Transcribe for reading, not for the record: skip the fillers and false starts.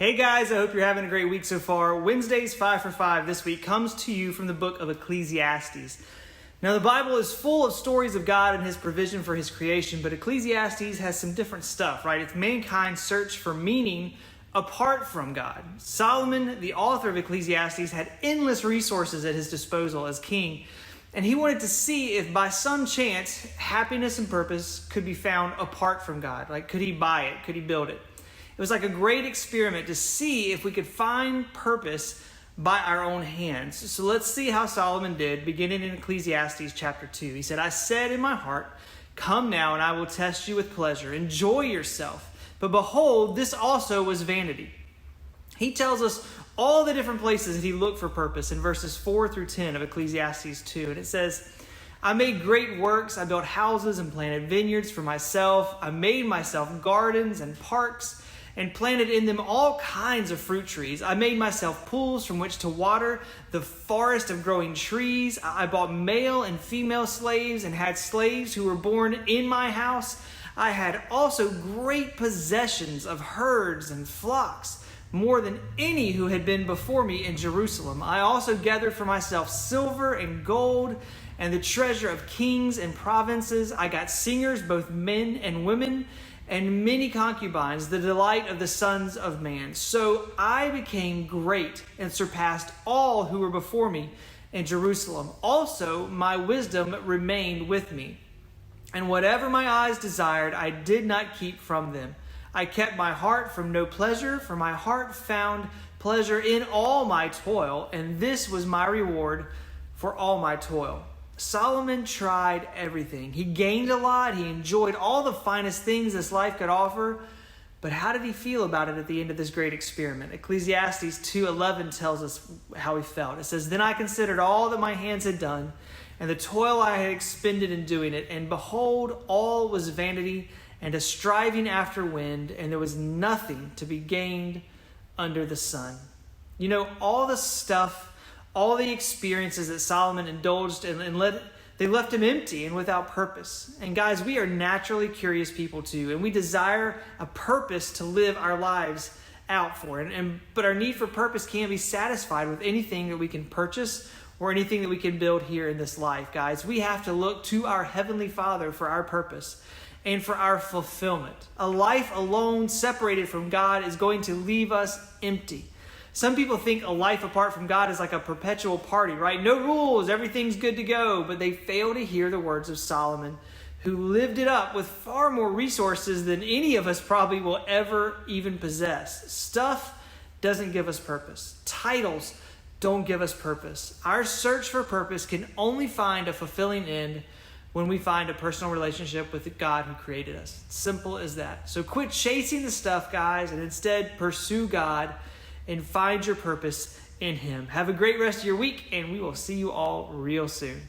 Hey guys, I hope you're having a great week so far. Wednesday's 5 for 5 this week comes to you from the book of Ecclesiastes. Now the Bible is full of stories of God and His provision for His creation, but Ecclesiastes has some different stuff, right? It's mankind's search for meaning apart from God. Solomon, the author of Ecclesiastes, had endless resources at his disposal as king, and he wanted to see if by some chance happiness and purpose could be found apart from God. Like, could he buy it? Could he build it? It was like a great experiment to see if we could find purpose by our own hands. So let's see how Solomon did, beginning in Ecclesiastes chapter 2. He said, I said in my heart, come now and I will test you with pleasure. Enjoy yourself. But behold, this also was vanity. He tells us all the different places that he looked for purpose in verses 4 through 10 of Ecclesiastes 2. And it says, I made great works. I built houses and planted vineyards for myself. I made myself gardens and parks and planted in them all kinds of fruit trees. I made myself pools from which to water the forest of growing trees. I bought male and female slaves and had slaves who were born in my house. I had also great possessions of herds and flocks, more than any who had been before me in Jerusalem. I also gathered for myself silver and gold and the treasure of kings and provinces. I got singers, both men and women, and many concubines, the delight of the sons of man. So I became great and surpassed all who were before me in Jerusalem. Also, my wisdom remained with me. And whatever my eyes desired, I did not keep from them. I kept my heart from no pleasure, for my heart found pleasure in all my toil, and this was my reward for all my toil. Solomon tried everything. He gained a lot. He enjoyed all the finest things this life could offer. But how did he feel about it at the end of this great experiment? Ecclesiastes 2:11 tells us how he felt. It says, Then I considered all that my hands had done, and the toil I had expended in doing it. And behold, all was vanity and a striving after wind, and there was nothing to be gained under the sun. You know, all the stuff, all the experiences that Solomon indulged in, they left him empty and without purpose. And guys, we are naturally curious people too, and we desire a purpose to live our lives out for. But our need for purpose can't be satisfied with anything that we can purchase or anything that we can build here in this life, guys. We have to look to our Heavenly Father for our purpose and for our fulfillment. A life alone, separated from God, is going to leave us empty. Some people think a life apart from God is like a perpetual party, right? No rules, everything's good to go. But they fail to hear the words of Solomon, who lived it up with far more resources than any of us probably will ever even possess. Stuff doesn't give us purpose. Titles don't give us purpose. Our search for purpose can only find a fulfilling end when we find a personal relationship with the God who created us. Simple as that. So quit chasing the stuff, guys, and instead pursue God and find your purpose in Him. Have a great rest of your week, and we will see you all real soon.